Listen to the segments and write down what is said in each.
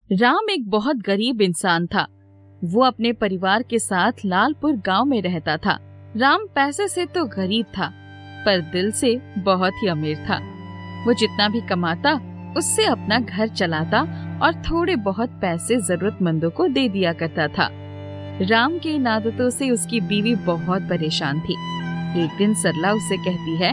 राम एक बहुत गरीब इंसान था। वो अपने परिवार के साथ लालपुर गांव में रहता था। राम पैसे से तो गरीब था, पर दिल से बहुत ही अमीर था। वो जितना भी कमाता उससे अपना घर चलाता और थोड़े बहुत पैसे जरूरतमंदों को दे दिया करता था। राम की इन आदतों से उसकी बीवी बहुत परेशान थी। एक दिन सरला उससे कहती है,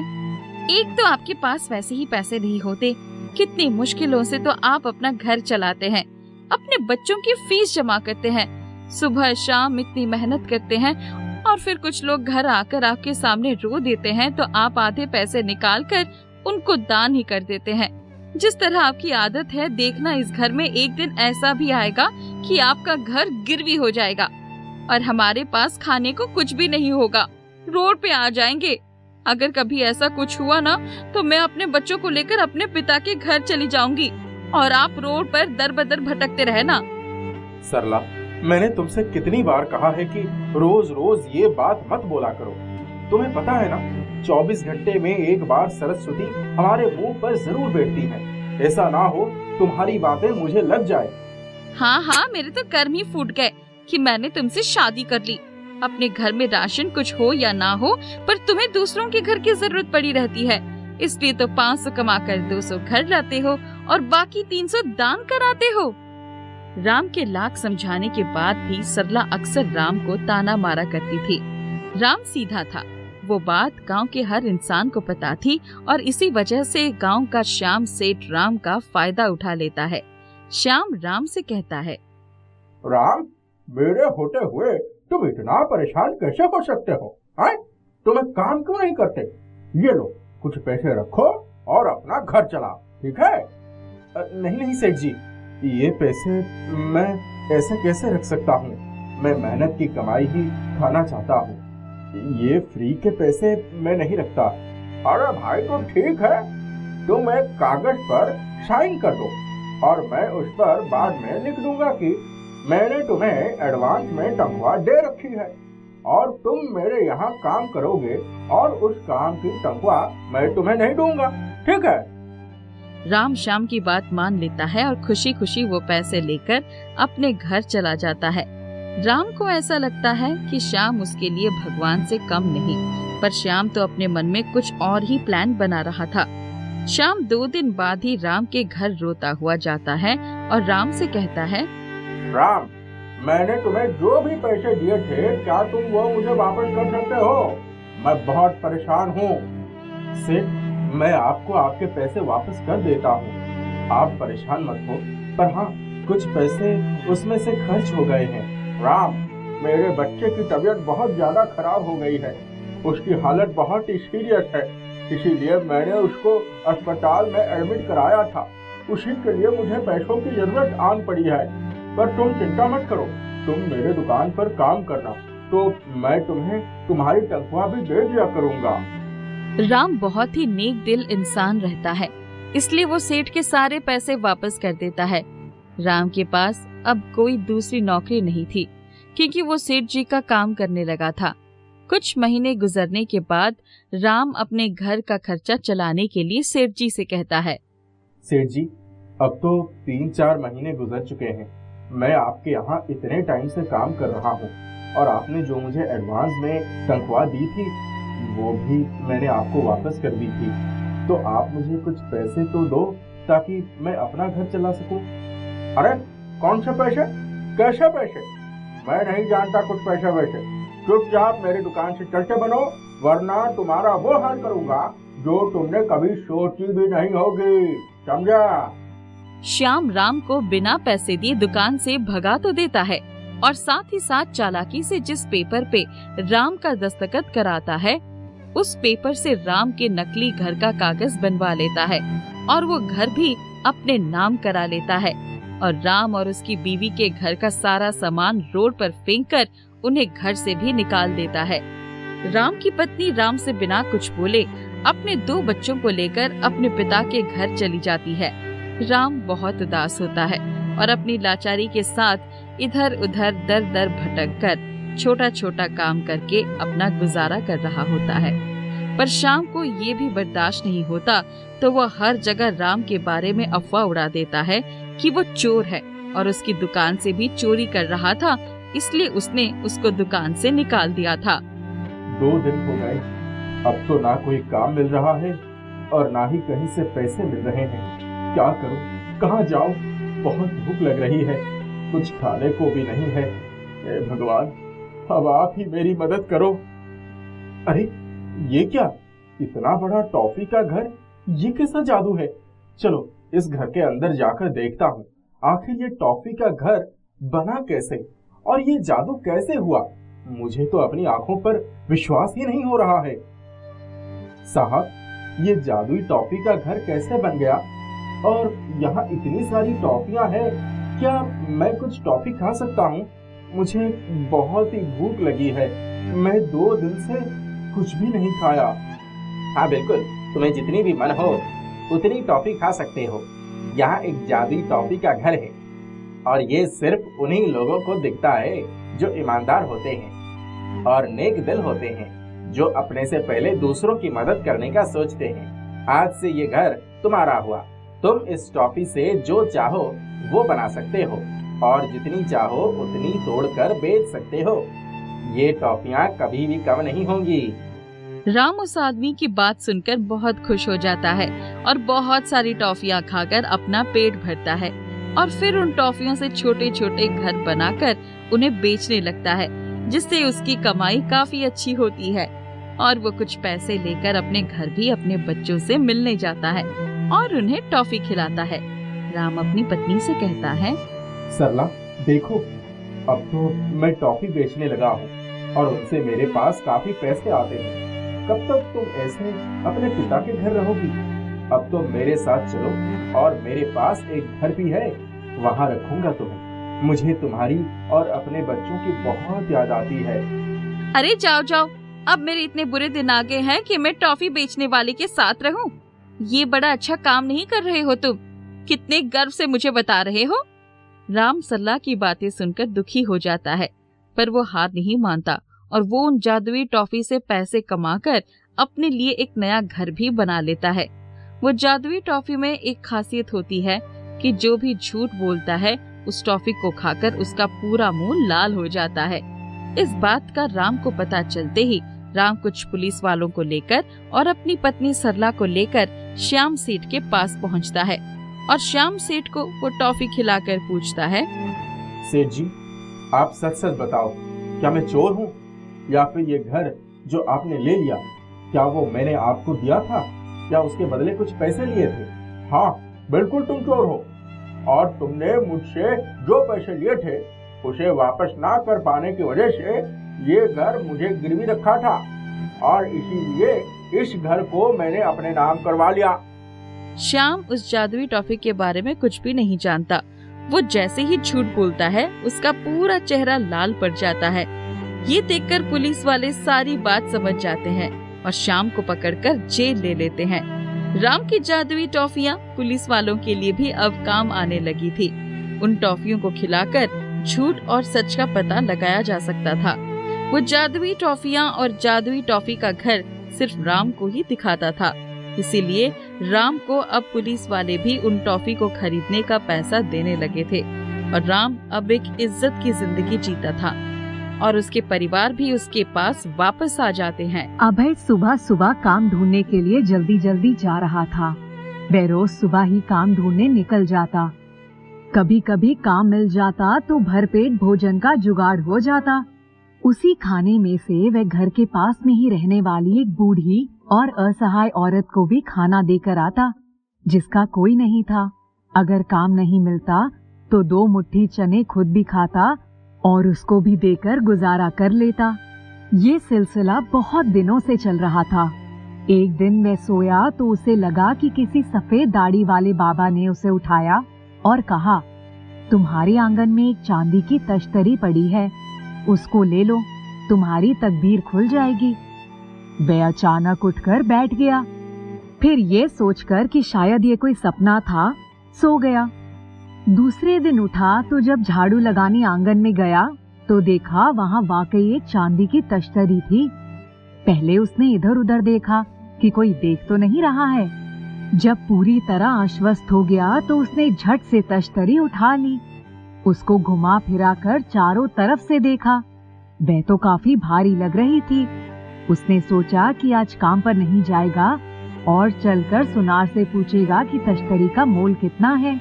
एक तो आपके पास वैसे ही पैसे नहीं होते, कितनी मुश्किलों से तो आप अपना घर चलाते हैं, अपने बच्चों की फीस जमा करते हैं, सुबह शाम इतनी मेहनत करते हैं और फिर कुछ लोग घर आकर आपके सामने रो देते हैं तो आप आधे पैसे निकाल कर उनको दान ही कर देते हैं। जिस तरह आपकी आदत है, देखना इस घर में एक दिन ऐसा भी आएगा कि आपका घर गिरवी हो जाएगा और हमारे पास खाने को कुछ भी नहीं होगा, रोड पे आ जाएंगे। अगर कभी ऐसा कुछ हुआ ना तो मैं अपने बच्चों को लेकर अपने पिता के घर चली जाऊंगी और आप रोड पर दर बदर भटकते रहना। सरला, मैंने तुमसे कितनी बार कहा है कि रोज रोज ये बात मत बोला करो। तुम्हें पता है ना, 24 घंटे में एक बार सरस्वती हमारे मुंह पर जरूर बैठती है। ऐसा ना हो तुम्हारी बातें मुझे लग जाए। हाँ, मेरे तो कर्म ही फूट गए कि मैंने तुमसे शादी कर ली। अपने घर में राशन कुछ हो या ना हो, पर तुम्हें दूसरों के घर की जरूरत पड़ी रहती है, इसलिए तो 500 कमाकर 200 घर लाते हो और बाकी 300 दान कराते हो। राम के लाख समझाने के बाद भी सरला अक्सर राम को ताना मारा करती थी। राम सीधा था, वो बात गांव के हर इंसान को पता थी और इसी वजह से गांव का श्याम सेठ राम का फायदा उठा लेता है। श्याम राम से कहता है, राम, मेरे होते हुए तुम इतना परेशान कैसे हो सकते हो? तुम एक काम क्यों नहीं करते? ये लो, कुछ पैसे रखो और अपना घर चलाओ, ठीक है? नहीं सेठ जी, ये पैसे मैं ऐसे कैसे रख सकता हूँ? मैं मेहनत की कमाई ही खाना चाहता हूँ। ये फ्री के पैसे मैं नहीं रखता। अरे भाई, तो ठीक है, तुम एक कागज पर साइन कर दो और मैं उस पर बाद में लिख दूंगा कि मैंने तुम्हें एडवांस में तनख्वाह दे रखी है और तुम मेरे यहाँ काम करोगे और उस काम की तनख्वाह मैं तुम्हें नहीं दूंगा, ठीक है? राम श्याम की बात मान लेता है और खुशी खुशी वो पैसे लेकर अपने घर चला जाता है। राम को ऐसा लगता है कि श्याम उसके लिए भगवान से कम नहीं, पर श्याम तो अपने मन में कुछ और ही प्लान बना रहा था। श्याम 2 दिन बाद ही राम के घर रोता हुआ जाता है और राम से कहता है, राम, मैंने तुम्हें जो भी पैसे दिए थे, क्या तुम वो मुझे वापस कर सकते हो? मैं बहुत परेशान हूँ। सेठ, मैं आपको आपके पैसे वापस कर देता हूँ, आप परेशान मत हो। पर हाँ, कुछ पैसे उसमें से खर्च हो गए हैं। राम, मेरे बच्चे की तबीयत बहुत ज्यादा खराब हो गई है, उसकी हालत बहुत ही सीरियस है, इसीलिए मैंने उसको अस्पताल में एडमिट कराया था। उसी के लिए मुझे पैसों की जरूरत आन पड़ी है, पर तुम चिंता मत करो, तुम मेरे दुकान पर काम करना तो मैं तुम्हें तुम्हारी तनख्वाह भी दे दिया करूँगा। राम बहुत ही नेक दिल इंसान रहता है, इसलिए वो सेठ के सारे पैसे वापस कर देता है। राम के पास अब कोई दूसरी नौकरी नहीं थी क्योंकि वो सेठ जी का काम करने लगा था। कुछ महीने गुजरने के बाद राम अपने घर का खर्चा चलाने के लिए सेठ जी से कहता है, सेठ जी, अब तो 3-4 महीने गुजर चुके हैं, मैं आपके यहाँ इतने टाइम से काम कर रहा हूँ और आपने जो मुझे एडवांस में तनख्वाह दी थी वो भी मैंने आपको वापस कर दी थी, तो आप मुझे कुछ पैसे तो दो ताकि मैं अपना घर चला सकूं। अरे कौन से पैसे? कैसे पैसे? मैं नहीं जानता कुछ पैसे वैसे। चुपचाप मेरी दुकान से चलते बनो, वरना तुम्हारा वो हाल करूंगा जो तुमने कभी सोची भी नहीं होगी, समझा? श्याम राम को बिना पैसे दिए दुकान से भगा तो देता है और साथ ही साथ चालाकी से जिस पेपर पे राम का दस्तखत कराता है, उस पेपर से राम के नकली घर का कागज बनवा लेता है और वो घर भी अपने नाम करा लेता है और राम और उसकी बीवी के घर का सारा सामान रोड पर फेंककर उन्हें घर से भी निकाल देता है। राम की पत्नी राम से बिना कुछ बोले अपने 2 बच्चों को लेकर अपने पिता के घर चली जाती है। राम बहुत उदास होता है और अपनी लाचारी के साथ इधर उधर दर दर भटक कर छोटा छोटा काम करके अपना गुजारा कर रहा होता है। पर शाम को ये भी बर्दाश्त नहीं होता तो वह हर जगह राम के बारे में अफवाह उड़ा देता है कि वो चोर है और उसकी दुकान से भी चोरी कर रहा था, इसलिए उसने उसको दुकान से निकाल दिया था। 2 दिन हो गए, अब तो ना कोई काम मिल रहा है और ना ही कहीं से पैसे मिल रहे हैं। क्या करूं, कहां जाऊं? बहुत भूख लग रही है, कुछ खाने को भी नहीं है। हे भगवान, अब आप ही मेरी मदद करो। अरे ये क्या, इतना बड़ा टॉफी का घर, ये कैसा जादू है? चलो इस घर के अंदर जाकर देखता हूँ, आखिर ये टॉफी का घर बना कैसे और ये जादू कैसे हुआ। मुझे तो अपनी आंखों पर विश्वास ही नहीं हो रहा है। साहब, ये जादुई टॉफी का घर कैसे बन गया और यहाँ इतनी सारी टॉफियां हैं? क्या मैं कुछ टॉफी खा सकता हूँ? मुझे बहुत ही भूख लगी है, मैं 2 दिन से कुछ भी नहीं खाया। हाँ बिल्कुल, तुम्हें जितनी भी मन हो उतनी टॉफी खा सकते हो। यहाँ एक जादुई टॉफी का घर है और ये सिर्फ उन्हीं लोगों को दिखता है जो ईमानदार होते हैं और नेक दिल होते हैं, जो अपने से पहले दूसरों की मदद करने का सोचते हैं। आज से ये घर तुम्हारा हुआ। तुम इस टॉफी से जो चाहो वो बना सकते हो और जितनी चाहो उतनी तोड़कर बेच सकते हो। ये टॉफियाँ कभी भी कम नहीं होंगी। राम उस आदमी की बात सुनकर बहुत खुश हो जाता है और बहुत सारी टॉफियां खाकर अपना पेट भरता है और फिर उन टॉफियों से छोटे छोटे घर बनाकर उन्हें बेचने लगता है, जिससे उसकी कमाई काफी अच्छी होती है और वो कुछ पैसे लेकर अपने घर भी अपने बच्चों से मिलने जाता है और उन्हें टॉफी खिलाता है। राम अपनी पत्नी से कहता है, सरला देखो, अब तो मैं टॉफी बेचने लगा हूँ और उनसे मेरे पास काफी पैसे आते हैं। कब तक तुम ऐसे अपने पिता के घर रहोगी? अब तो मेरे साथ चलो और मेरे पास एक घर भी है, वहाँ रखूंगा तुम्हें। मुझे तुम्हारी और अपने बच्चों की बहुत याद आती है। अरे जाओ जाओ, अब मेरे इतने बुरे दिन आ गए हैं कि मैं टॉफी बेचने वाले के साथ रहूं? ये बड़ा अच्छा काम नहीं कर रहे हो तुम, कितने गर्व से मुझे बता रहे हो। राम सरला की बातें सुनकर दुखी हो जाता है, पर वो हार नहीं मानता और वो उन जादुई टॉफी से पैसे कमाकर अपने लिए एक नया घर भी बना लेता है। वो जादुई टॉफी में एक खासियत होती है कि जो भी झूठ बोलता है उस टॉफी को खाकर उसका पूरा मुंह लाल हो जाता है। इस बात का राम को पता चलते ही राम कुछ पुलिस वालों को लेकर और अपनी पत्नी सरला को लेकर श्याम सेठ के पास पहुंचता है और श्याम सेठ को वो टॉफी खिलाकर पूछता है, सेठ जी, आप सच सच बताओ, क्या मैं चोर हूँ या फिर ये घर जो आपने ले लिया, क्या वो मैंने आपको दिया था या उसके बदले कुछ पैसे लिए थे? हाँ बिल्कुल तुम चोर हो और तुमने मुझसे जो पैसे लिए थे उसे वापस ना कर पाने की वजह से ये घर मुझे गिरवी रखा था और इसीलिए इस घर को मैंने अपने नाम करवा लिया। श्याम उस जादुई टॉफी के बारे में कुछ भी नहीं जानता। वो जैसे ही झूठ बोलता है उसका पूरा चेहरा लाल पड़ जाता है। ये देखकर पुलिस वाले सारी बात समझ जाते हैं और श्याम को पकड़कर जेल ले लेते हैं। राम की जादुई टॉफियां पुलिस वालों के लिए भी अब काम आने लगी थी। उन टॉफियों को खिलाकर झूठ और सच का पता लगाया जा सकता था। वो जादुई टॉफियां और जादुई टॉफी का घर सिर्फ राम को ही दिखाता था, इसीलिए राम को अब पुलिस वाले भी उन टॉफी को खरीदने का पैसा देने लगे थे और राम अब एक इज्जत की जिंदगी जीता था और उसके परिवार भी उसके पास वापस आ जाते हैं। अभय सुबह सुबह काम ढूंढने के लिए जल्दी जल्दी जा रहा था। वह रोज सुबह ही काम ढूंढने निकल जाता। कभी कभी काम मिल जाता तो भरपेट भोजन का जुगाड़ हो जाता। उसी खाने में से वह घर के पास में ही रहने वाली एक बूढ़ी और असहाय औरत को भी खाना देकर आता, जिसका कोई नहीं था। अगर काम नहीं मिलता तो 2 मुट्ठी चने खुद भी खाता और उसको भी देकर गुजारा कर लेता। ये सिलसिला बहुत दिनों से चल रहा था। एक दिन वह सोया तो उसे लगा कि किसी सफेद दाढ़ी वाले बाबा ने उसे उठाया और कहा, तुम्हारे आंगन में एक चांदी की तश्तरी पड़ी है, उसको ले लो, तुम्हारी तकदीर खुल जाएगी। वह अचानक उठकर बैठ गया। फिर ये सोचकर कि शायद ये कोई सपना था, सो गया। दूसरे दिन उठा तो जब झाड़ू लगाने आंगन में गया तो देखा वहाँ वाकई एक चांदी की तश्तरी थी। पहले उसने इधर उधर देखा कि कोई देख तो नहीं रहा है। जब पूरी तरह आश्वस्त हो गया तो उसने झट से तश्तरी उठा ली। उसको घुमा फिरा कर चारों तरफ से देखा। वह तो काफी भारी लग रही थी। उसने सोचा कि आज काम पर नहीं जाएगा और चलकर सुनार से पूछेगा कि तश्तरी का मोल कितना है।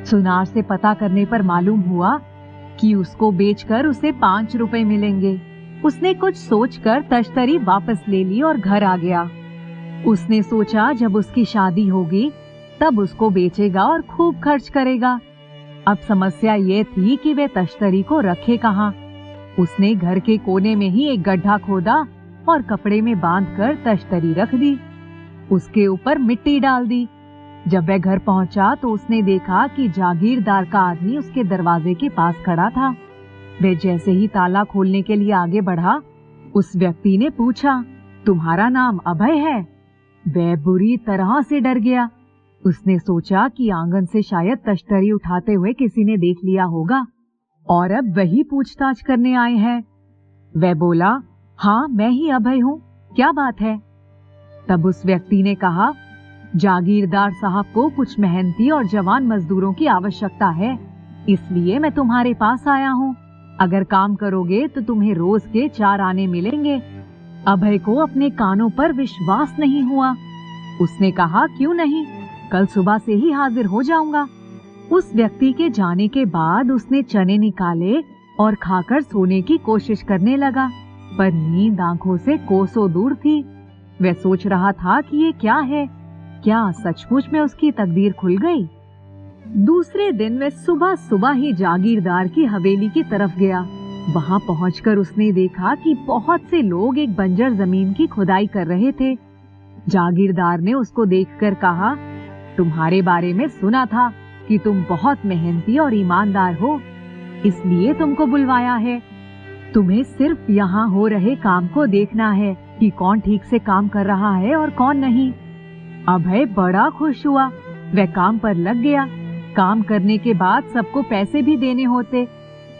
सुनार से पता करने पर मालूम हुआ कि उसको बेचकर उसे 5 रुपए मिलेंगे। उसने कुछ सोचकर तश्तरी वापस ले ली और घर आ गया। उसने सोचा जब उसकी शादी होगी तब उसको बेचेगा और खूब खर्च करेगा। अब समस्या ये थी कि वे तश्तरी को रखे कहाँ। उसने घर के कोने में ही एक गड्ढा खोदा और कपड़े में बांधकर तश्तरी रख दी। उसके ऊपर मिट्टी डाल दी। जब वह घर पहुंचा तो उसने देखा कि जागीरदार का आदमी उसके दरवाजे के पास खड़ा था। वह जैसे ही ताला खोलने के लिए आगे बढ़ा, उस व्यक्ति ने पूछा, तुम्हारा नाम अभय है? वह बुरी तरह से डर गया। उसने सोचा कि आंगन से शायद तश्तरी उठाते हुए किसी ने देख लिया होगा और अब वही पूछताछ करने आए हैं। वह बोला, हाँ मैं ही अभय हूँ, क्या बात है? तब उस व्यक्ति ने कहा, जागीरदार साहब को कुछ मेहनती और जवान मजदूरों की आवश्यकता है, इसलिए मैं तुम्हारे पास आया हूँ। अगर काम करोगे तो तुम्हें रोज के 4 आने मिलेंगे। अभय को अपने कानों पर विश्वास नहीं हुआ। उसने कहा, क्यों नहीं, कल सुबह से ही हाजिर हो जाऊंगा। उस व्यक्ति के जाने के बाद उसने चने निकाले और खाकर सोने की कोशिश करने लगा, पर नींद आंखों से कोसों दूर थी। वह सोच रहा था कि ये क्या है, क्या सचमुच में उसकी तकदीर खुल गई? दूसरे दिन वह सुबह सुबह ही जागीरदार की हवेली की तरफ गया। वहां पहुंचकर उसने देखा कि बहुत से लोग एक बंजर जमीन की खुदाई कर रहे थे। जागीरदार ने उसको देखकर कहा, तुम्हारे बारे में सुना था कि तुम बहुत मेहनती और ईमानदार हो, इसलिए तुमको बुलवाया है। तुम्हें सिर्फ यहाँ हो रहे काम को देखना है कि कौन ठीक से काम कर रहा है और कौन नहीं। अभय बड़ा खुश हुआ। वह काम पर लग गया। काम करने के बाद सबको पैसे भी देने होते,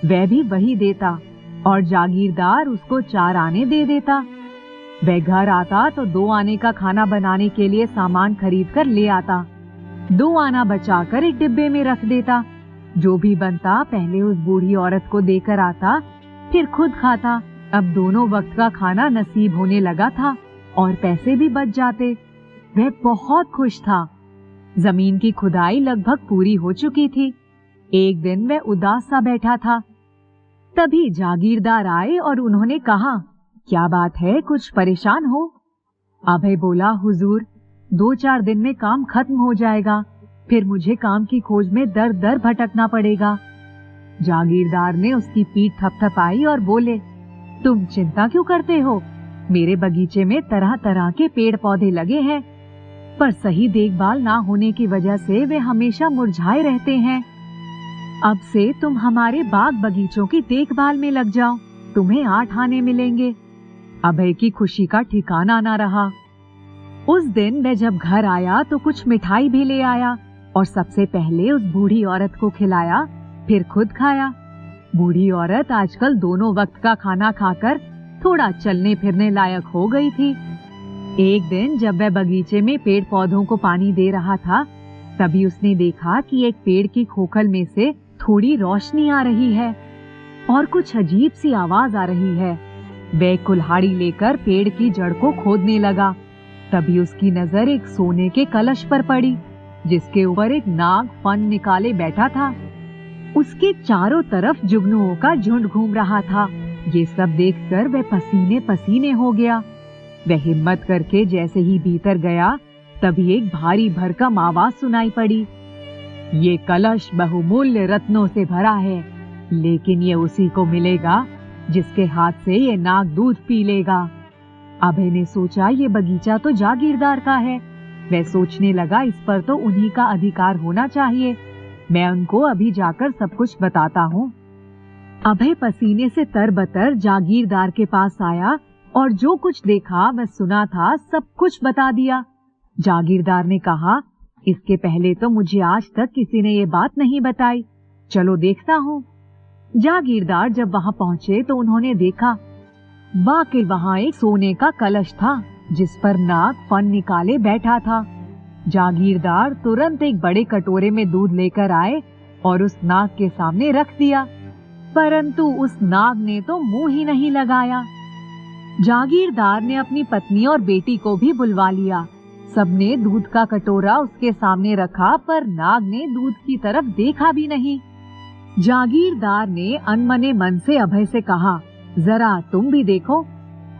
वह भी वही देता और जागीरदार उसको 4 आने दे देता। वह घर आता तो 2 आने का खाना बनाने के लिए सामान खरीद कर ले आता। 2 आना बचाकर एक डिब्बे में रख देता। जो भी बनता पहले उस बूढ़ी औरत को देकर आता, फिर खुद खाता। अब दोनों वक्त का खाना नसीब होने लगा था और पैसे भी बच जाते। वह बहुत खुश था। जमीन की खुदाई लगभग पूरी हो चुकी थी। एक दिन वह उदास सा बैठा था। तभी जागीरदार आए और उन्होंने कहा, क्या बात है, कुछ परेशान हो? अभय बोला, हुजूर 2-4 दिन में काम खत्म हो जाएगा, फिर मुझे काम की खोज में दर दर भटकना पड़ेगा। जागीरदार ने उसकी पीठ थपथपाई और बोले, तुम चिंता क्यों करते हो? मेरे बगीचे में तरह तरह के पेड़ पौधे लगे हैं, पर सही देखभाल ना होने की वजह से वे हमेशा मुरझाए रहते हैं। अब से तुम हमारे बाग बगीचों की देखभाल में लग जाओ, तुम्हें 8 आने मिलेंगे। अभय की खुशी का ठिकाना ना रहा। उस दिन वह जब घर आया तो कुछ मिठाई भी ले आया और सबसे पहले उस बूढ़ी औरत को खिलाया, फिर खुद खाया। बूढ़ी औरत आजकल दोनों वक्त का खाना खाकर थोड़ा चलने फिरने लायक हो गई थी। एक दिन जब वह बगीचे में पेड़ पौधों को पानी दे रहा था, तभी उसने देखा कि एक पेड़ की खोखल में से थोड़ी रोशनी आ रही है और कुछ अजीब सी आवाज आ रही है। वह कुल्हाड़ी लेकर पेड़ की जड़ को खोदने लगा। तभी उसकी नजर एक सोने के कलश पर पड़ी, जिसके ऊपर एक नाग फन निकाले बैठा था। उसके चारों तरफ जुगनुओं का झुंड घूम रहा था। ये सब देखकर वह पसीने पसीने हो गया। वह हिम्मत करके जैसे ही भीतर गया, तभी एक भारी भरकम आवाज सुनाई पड़ी, ये कलश बहुमूल्य रत्नों से भरा है, लेकिन ये उसी को मिलेगा जिसके हाथ से ये नाग दूध पी लेगा। अभय ने सोचा ये बगीचा तो जागीरदार का है। वह सोचने लगा इस पर तो उन्हीं का अधिकार होना चाहिए। मैं उनको अभी जाकर सब कुछ बताता हूँ। अभय पसीने से तरबतर जागीरदार के पास आया और जो कुछ देखा वह सुना था सब कुछ बता दिया। जागीरदार ने कहा, इसके पहले तो मुझे आज तक किसी ने ये बात नहीं बताई, चलो देखता हूँ। जागीरदार जब वहाँ पहुँचे तो उन्होंने देखा वाकई वहाँ एक सोने का कलश था, जिस पर नाग फन निकाले बैठा था। जागीरदार तुरंत एक बड़े कटोरे में दूध लेकर आए और उस नाग के सामने रख दिया, परंतु उस नाग ने तो मुंह ही नहीं लगाया। जागीरदार ने अपनी पत्नी और बेटी को भी बुलवा लिया। सबने दूध का कटोरा उसके सामने रखा, पर नाग ने दूध की तरफ देखा भी नहीं। जागीरदार ने अनमने मन से अभय से कहा, जरा तुम भी देखो।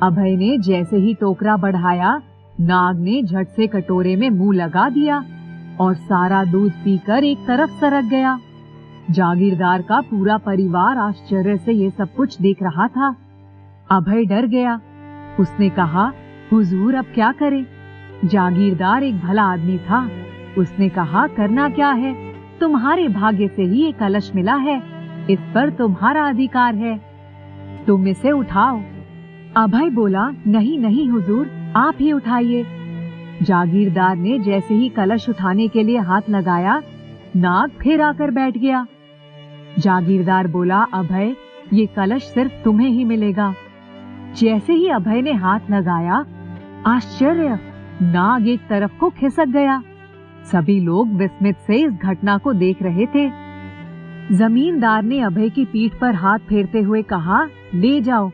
अभय ने जैसे ही टोकरा बढ़ाया, नाग ने झट से कटोरे में मुंह लगा दिया और सारा दूध पीकर एक तरफ सरक गया। जागीरदार का पूरा परिवार आश्चर्य से ये सब कुछ देख रहा था। अभय डर गया। उसने कहा, हुजूर अब क्या करें? जागीरदार एक भला आदमी था। उसने कहा, करना क्या है, तुम्हारे भाग्य से ही ये कलश मिला है, इस पर तुम्हारा अधिकार है, तुम इसे उठाओ। अभय बोला, नहीं नहीं हुजूर, आप ही उठाइए। जागीरदार ने जैसे ही कलश उठाने के लिए हाथ लगाया, नाग फिर आकर बैठ गया। जागीरदार बोला, अभय, ये कलश सिर्फ तुम्हें ही मिलेगा। जैसे ही अभय ने हाथ लगाया, आश्चर्य, नाग एक तरफ को खिसक गया। सभी लोग विस्मित से इस घटना को देख रहे थे। जमींदार ने अभय की पीठ पर हाथ फेरते हुए कहा, ले जाओ।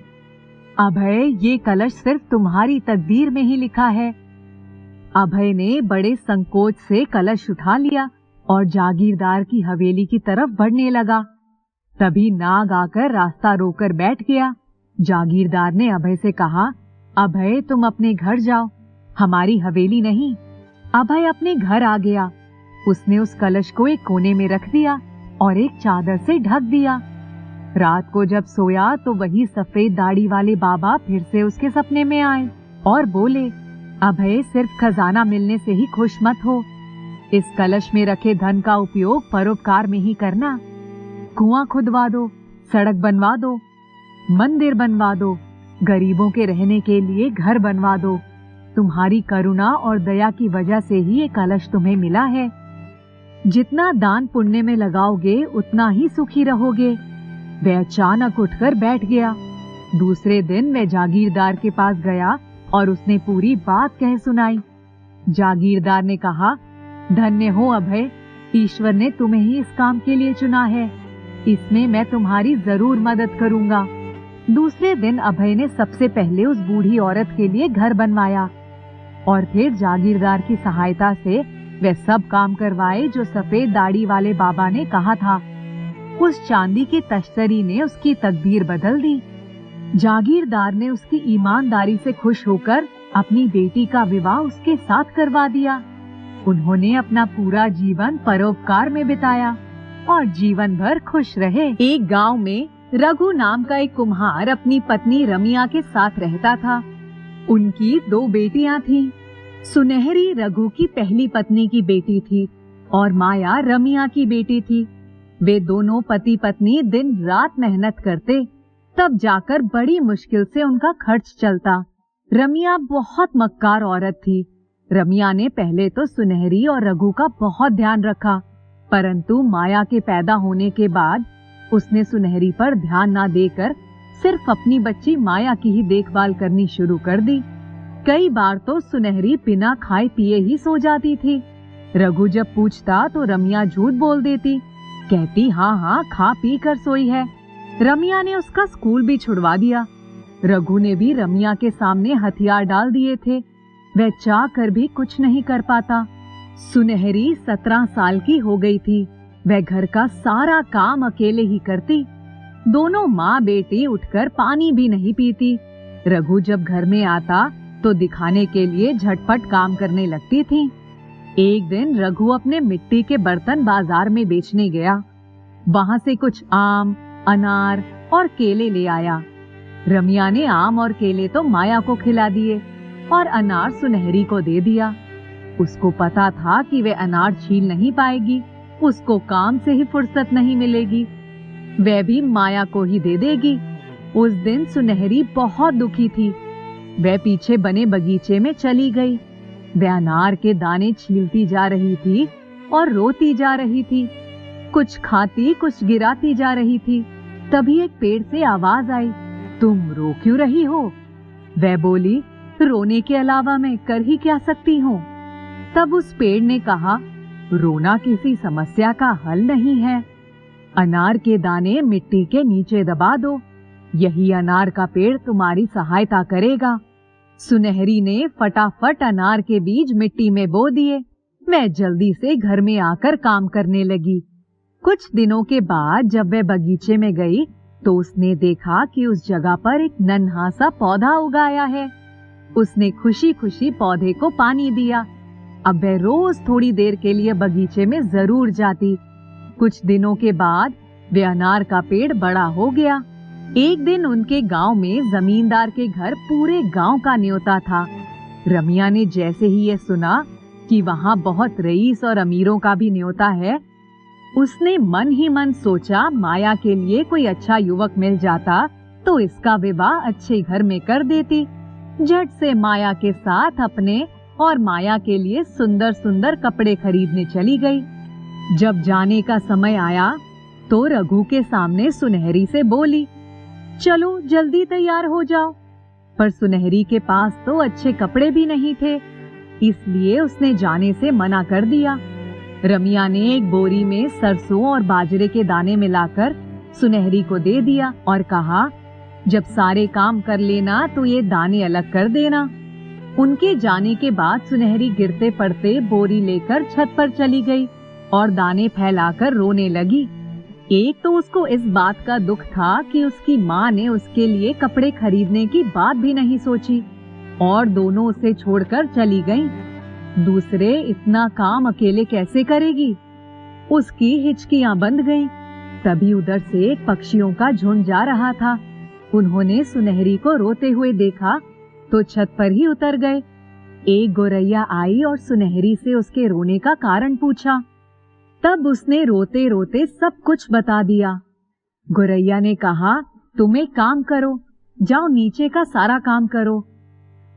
अभय, ये कलश सिर्फ तुम्हारी तकदीर में ही लिखा है। अभय ने बड़े संकोच से कलश उठा लिया और जागीरदार की हवेली की तरफ बढ़ने लगा। तभी नाग आकर रास्ता रोकर बैठ गया। जागीरदार ने अभय से कहा, अभय, तुम अपने घर जाओ, हमारी हवेली नहीं। अभय अपने घर आ गया। उसने उस कलश को एक कोने में रख दिया और एक चादर से ढक दिया। रात को जब सोया तो वही सफेद दाढ़ी वाले बाबा फिर से उसके सपने में आए और बोले, अभय, सिर्फ खजाना मिलने से ही खुश मत हो। इस कलश में रखे धन का उपयोग परोपकार में ही करना। कुआं खुदवा दो, सड़क बनवा दो, मंदिर बनवा दो, गरीबों के रहने के लिए घर बनवा दो। तुम्हारी करुणा और दया की वजह से ही ये कलश तुम्हें मिला है। जितना दान पुण्य में लगाओगे उतना ही सुखी रहोगे। वह अचानक उठकर बैठ गया। दूसरे दिन वह जागीरदार के पास गया और उसने पूरी बात कह सुनाई। जागीरदार ने कहा, धन्य हो अभय, ईश्वर ने तुम्हें ही इस काम के लिए चुना है। इसमें मैं तुम्हारी जरूर मदद करूंगा। दूसरे दिन अभय ने सबसे पहले उस बूढ़ी औरत के लिए घर बनवाया और फिर जागीरदार की सहायता से वह सब काम करवाए जो सफेद दाढ़ी वाले बाबा ने कहा था। उस चांदी की तश्तरी ने उसकी तकदीर बदल दी। जागीरदार ने उसकी ईमानदारी से खुश होकर अपनी बेटी का विवाह उसके साथ करवा दिया। उन्होंने अपना पूरा जीवन परोपकार में बिताया और जीवन भर खुश रहे। एक गांव में रघु नाम का एक कुम्हार अपनी पत्नी रमिया के साथ रहता था। उनकी 2 बेटियां थीं। सुनहरी रघु की पहली पत्नी की बेटी थी और माया रमिया की बेटी थी। वे दोनों पति पत्नी दिन रात मेहनत करते, तब जाकर बड़ी मुश्किल से उनका खर्च चलता। रमिया बहुत मक्कार औरत थी। रमिया ने पहले तो सुनहरी और रघु का बहुत ध्यान रखा, परंतु माया के पैदा होने के बाद उसने सुनहरी पर ध्यान ना देकर सिर्फ अपनी बच्ची माया की ही देखभाल करनी शुरू कर दी। कई बार तो सुनहरी बिना खाए पिए ही सो जाती थी। रघु जब पूछता तो रमिया झूठ बोल देती, कहती हाँ खा पी कर सोई है। रमिया ने उसका स्कूल भी छुड़वा दिया। रघु ने भी रमिया के सामने हथियार डाल दिए थे। वह चाह कर भी कुछ नहीं कर पाता। सुनहरी 17 साल की हो गई थी। वह घर का सारा काम अकेले ही करती। दोनों माँ बेटी उठकर पानी भी नहीं पीती। रघु जब घर में आता तो दिखाने के लिए झटपट काम करने लगती थी। एक दिन रघु अपने मिट्टी के बर्तन बाजार में बेचने गया। वहां से कुछ आम, अनार और केले ले आया। रमिया ने आम और केले तो माया को खिला दिए और अनार सुनहरी को दे दिया। उसको पता था कि वे अनार छील नहीं पाएगी, उसको काम से ही फुर्सत नहीं मिलेगी, वह भी माया को ही दे देगी। उस दिन सुनहरी बहुत दुखी थी। वह पीछे बने बगीचे में चली गई। वह अनार के दाने छीलती जा रही थी और रोती जा रही थी। कुछ खाती, कुछ गिराती जा रही थी। तभी एक पेड़ से आवाज आई, तुम रो क्यों रही हो? वह बोली, रोने के अलावा मैं कर ही क्या सकती हूँ? तब उस पेड़ ने कहा, रोना किसी समस्या का हल नहीं है, अनार के दाने मिट्टी के नीचे दबा दो, यही अनार का पेड़ तुम्हारी सहायता करेगा। सुनहरी ने फटाफट अनार के बीज मिट्टी में बो दिए। मैं जल्दी से घर में आकर काम करने लगी। कुछ दिनों के बाद जब वह बगीचे में गई तो उसने देखा कि उस जगह पर एक नन्हा सा पौधा उगाया है। उसने खुशी खुशी पौधे को पानी दिया। अब वह रोज थोड़ी देर के लिए बगीचे में जरूर जाती। कुछ दिनों के बाद वह अनार का पेड़ बड़ा हो गया। एक दिन उनके गांव में जमींदार के घर पूरे गांव का न्योता था। रमिया ने जैसे ही ये सुना कि वहां बहुत रईस और अमीरों का भी न्योता है, उसने मन ही मन सोचा माया के लिए कोई अच्छा युवक मिल जाता तो इसका विवाह अच्छे घर में कर देती। झट से माया के साथ अपने और माया के लिए सुंदर सुंदर कपड़े खरीदने चली गई। जब जाने का समय आया तो रघु के सामने सुनहरी से बोली, चलो जल्दी तैयार हो जाओ। पर सुनहरी के पास तो अच्छे कपड़े भी नहीं थे, इसलिए उसने जाने से मना कर दिया। रमिया ने एक बोरी में सरसों और बाजरे के दाने मिलाकर सुनहरी को दे दिया और कहा, जब सारे काम कर लेना तो ये दाने अलग कर देना। उनके जाने के बाद सुनहरी गिरते पड़ते बोरी लेकर छत पर चली गई और दाने फैलाकर रोने लगी। एक तो उसको इस बात का दुख था कि उसकी माँ ने उसके लिए कपड़े खरीदने की बात भी नहीं सोची और दोनों उसे छोड़कर चली गईं। दूसरे, इतना काम अकेले कैसे करेगी? उसकी हिचकियां बंध गईं। तभी उधर से एक पक्षियों का झुंड जा रहा था। उन्होंने सुनहरी को रोते हुए देखा तो छत पर ही उतर गए। एक गोरैया आई और सुनहरी से उसके रोने का कारण पूछा। तब उसने रोते रोते सब कुछ बता दिया। गोरैया ने कहा, तुम एक काम करो, जाओ नीचे का सारा काम करो।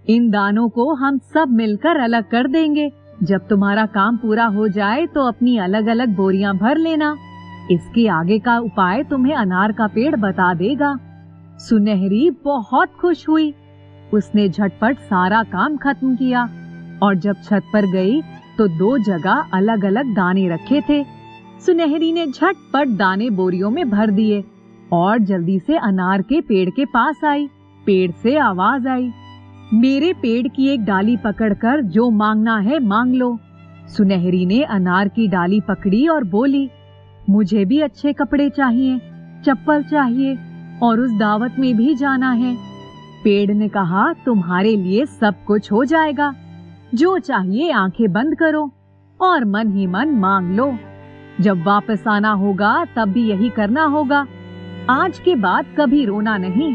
इन दानों को हम सब मिलकर अलग कर देंगे। जब तुम्हारा काम पूरा हो जाए तो अपनी अलग अलग बोरियां भर लेना। इसके आगे का उपाय तुम्हें अनार का पेड़ बता देगा। सुनहरी बहुत खुश हुई। उसने झटपट सारा काम खत्म किया और जब छत पर गई तो 2 जगह अलग अलग दाने रखे थे। सुनहरी ने झटपट दाने बोरियों में भर दिए और जल्दी से अनार के पेड़ के पास आई। पेड़ से आवाज आई, मेरे पेड़ की एक डाली पकड़कर जो मांगना है मांग लो। सुनहरी ने अनार की डाली पकड़ी और बोली, मुझे भी अच्छे कपड़े चाहिए, चप्पल चाहिए और उस दावत में भी जाना है। पेड़ ने कहा, तुम्हारे लिए सब कुछ हो जाएगा, जो चाहिए आंखें बंद करो और मन ही मन मांग लो। जब वापस आना होगा तब भी यही करना होगा। आज के बाद कभी रोना नहीं।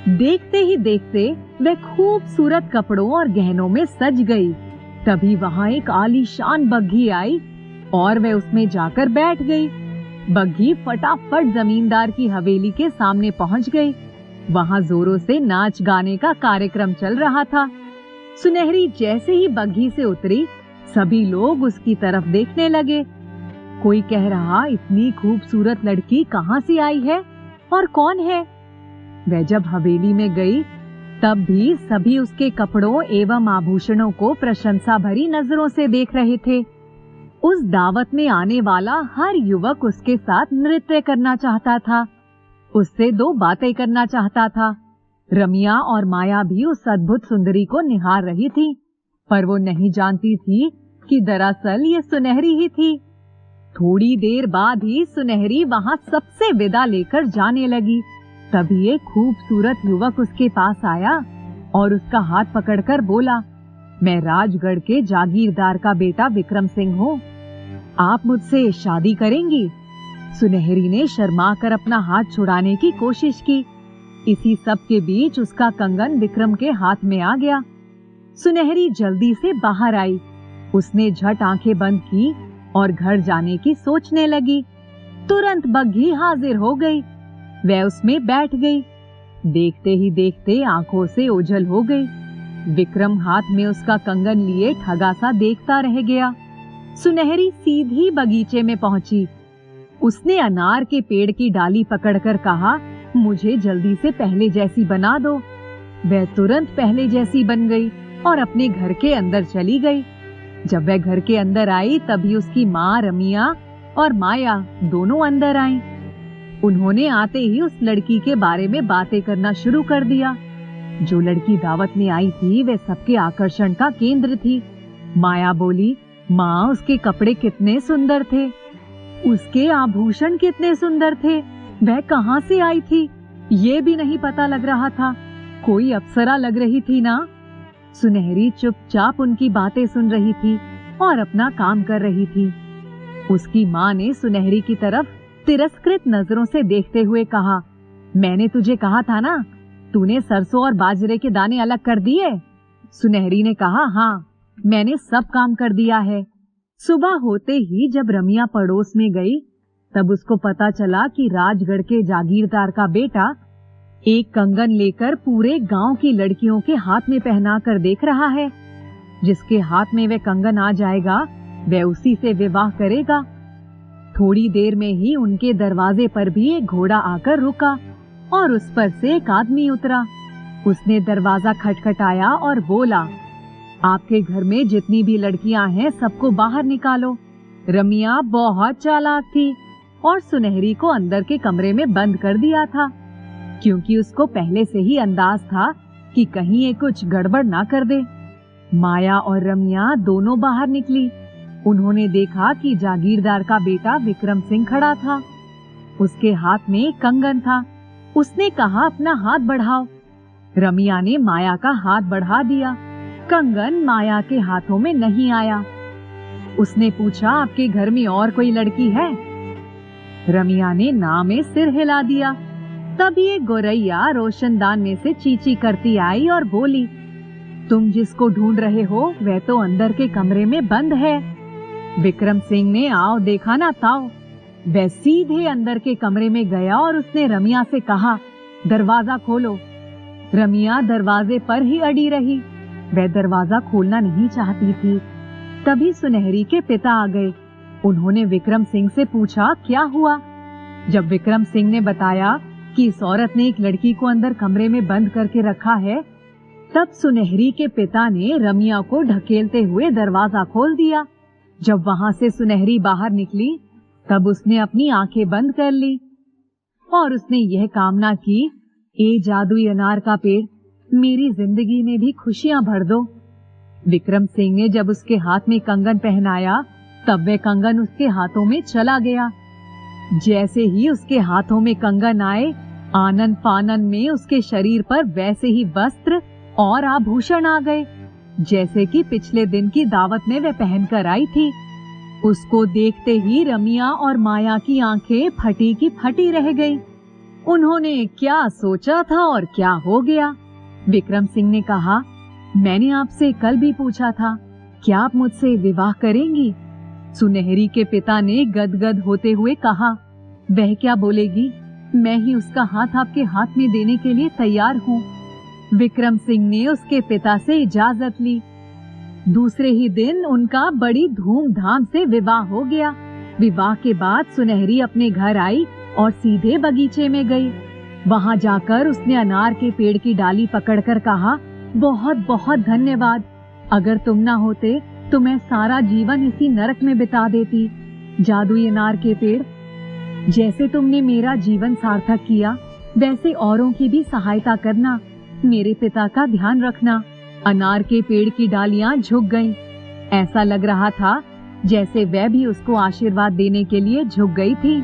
देखते ही देखते वह खूबसूरत कपड़ों और गहनों में सज गई। तभी वहां एक आलीशान बग्घी आई और वह उसमें जाकर बैठ गई। बग्घी फटाफट जमींदार की हवेली के सामने पहुंच गई। वहां जोरों से नाच गाने का कार्यक्रम चल रहा था। सुनहरी जैसे ही बग्घी से उतरी, सभी लोग उसकी तरफ देखने लगे। कोई कह रहा, इतनी खूबसूरत लड़की कहां से आई है और कौन है? वह जब हवेली में गई तब भी सभी उसके कपड़ों एवं आभूषणों को प्रशंसा भरी नजरों से देख रहे थे। उस दावत में आने वाला हर युवक उसके साथ नृत्य करना चाहता था, उससे 2 बातें करना चाहता था। रमिया और माया भी उस अद्भुत सुंदरी को निहार रही थी, पर वो नहीं जानती थी कि दरअसल ये सुनहरी ही थी। थोड़ी देर बाद ही सुनहरी वहां सबसे विदा लेकर जाने लगी। तभी एक खूबसूरत युवक उसके पास आया और उसका हाथ पकड़कर बोला, मैं राजगढ़ के जागीरदार का बेटा विक्रम सिंह हूँ, आप मुझसे शादी करेंगी? सुनहरी ने शर्माकर अपना हाथ छुड़ाने की कोशिश की। इसी सब के बीच उसका कंगन विक्रम के हाथ में आ गया। सुनहरी जल्दी से बाहर आई। उसने झट आंखें बंद की और घर जाने की सोचने लगी। तुरंत बग्घी हाजिर हो गई। वह उसमें बैठ गई। देखते ही देखते आंखों से ओझल हो गई। विक्रम हाथ में उसका कंगन लिए ठगा सा देखता रह गया। सुनहरी सीधी बगीचे में पहुंची। उसने अनार के पेड़ की डाली पकड़कर कहा, मुझे जल्दी से पहले जैसी बना दो। वह तुरंत पहले जैसी बन गई और अपने घर के अंदर चली गई। जब वह घर के अंदर आई तभी उसकी माँ रमिया और माया दोनों अंदर आईं। उन्होंने आते ही उस लड़की के बारे में बातें करना शुरू कर दिया। जो लड़की दावत में आई थी वह सबके आकर्षण का केंद्र थी। माया बोली, माँ, उसके कपड़े कितने सुंदर थे, उसके आभूषण कितने सुंदर थे, वह कहाँ से आई थी ये भी नहीं पता लग रहा था, कोई अप्सरा लग रही थी ना। सुनहरी चुपचाप उनकी बातें सुन रही थी और अपना काम कर रही थी। उसकी माँ ने सुनहरी की तरफ तिरस्कृत नजरों से देखते हुए कहा, मैंने तुझे कहा था ना, तूने सरसों और बाजरे के दाने अलग कर दिए। सुनहरी ने कहा, हाँ, मैंने सब काम कर दिया है। सुबह होते ही जब रमिया पड़ोस में गई तब उसको पता चला कि राजगढ़ के जागीरदार का बेटा एक कंगन लेकर पूरे गांव की लड़कियों के हाथ में पहना कर देख रहा है। जिसके हाथ में वह कंगन आ जाएगा वह उसी से विवाह करेगा। थोड़ी देर में ही उनके दरवाजे पर भी एक घोड़ा आकर रुका और उस पर से एक आदमी उतरा। उसने दरवाजा खटखटाया और बोला, आपके घर में जितनी भी लड़कियां हैं सबको बाहर निकालो। रमिया बहुत चालाक थी और सुनहरी को अंदर के कमरे में बंद कर दिया था, क्योंकि उसको पहले से ही अंदाज था कि कहीं ये कुछ गड़बड़ ना कर दे। माया और रमिया दोनों बाहर निकली। उन्होंने देखा कि जागीरदार का बेटा विक्रम सिंह खड़ा था। उसके हाथ में कंगन था। उसने कहा, अपना हाथ बढ़ाओ। रमिया ने माया का हाथ बढ़ा दिया। कंगन माया के हाथों में नहीं आया। उसने पूछा, आपके घर में और कोई लड़की है? रमिया ने ना में सिर हिला दिया। तभी एक गोरैया रोशनदान में से चींची करती आई और बोली, तुम जिसको ढूंढ रहे हो वह तो अंदर के कमरे में बंद है। विक्रम सिंह ने आओ देखा ना ताओ। वह सीधे अंदर के कमरे में गया और उसने रमिया से कहा, दरवाजा खोलो। रमिया दरवाजे पर ही अड़ी रही। वह दरवाजा खोलना नहीं चाहती थी। तभी सुनहरी के पिता आ गए। उन्होंने विक्रम सिंह से पूछा, क्या हुआ? जब विक्रम सिंह ने बताया कि इस औरत ने एक लड़की को अंदर कमरे में बंद करके रखा है, तब सुनहरी के पिता ने रमिया को ढकेलते हुए दरवाजा खोल दिया। जब वहां से सुनहरी बाहर निकली तब उसने अपनी आंखें बंद कर ली और उसने यह कामना की, ए जादुई अनार का पेड़, मेरी जिंदगी में भी खुशियां भर दो। विक्रम सिंह ने जब उसके हाथ में कंगन पहनाया तब वह कंगन उसके हाथों में चला गया। जैसे ही उसके हाथों में कंगन आए, आनन फानन में उसके शरीर पर वैसे ही वस्त्र और आभूषण आ गए जैसे कि पिछले दिन की दावत में वह पहनकर आई थी। उसको देखते ही रमिया और माया की आंखें फटी की फटी रह गई। उन्होंने क्या सोचा था और क्या हो गया। विक्रम सिंह ने कहा, मैंने आपसे कल भी पूछा था, क्या आप मुझसे विवाह करेंगी? सुनहरी के पिता ने गदगद होते हुए कहा, वह क्या बोलेगी, मैं ही उसका हाथ आपके हाथ में देने के लिए तैयार हूँ। विक्रम सिंह ने उसके पिता से इजाजत ली। दूसरे ही दिन उनका बड़ी धूमधाम से विवाह हो गया। विवाह के बाद सुनहरी अपने घर आई और सीधे बगीचे में गई। वहां जाकर उसने अनार के पेड़ की डाली पकड़कर कहा, बहुत बहुत धन्यवाद। अगर तुम ना होते तो मैं सारा जीवन इसी नरक में बिता देती। जादुई अनार के पेड़, जैसे तुमने मेरा जीवन सार्थक किया वैसे औरों की भी सहायता करना। मेरे पिता का ध्यान रखना। अनार के पेड़ की डालियां झुक गईं। ऐसा लग रहा था जैसे वह भी उसको आशीर्वाद देने के लिए झुक गई थी।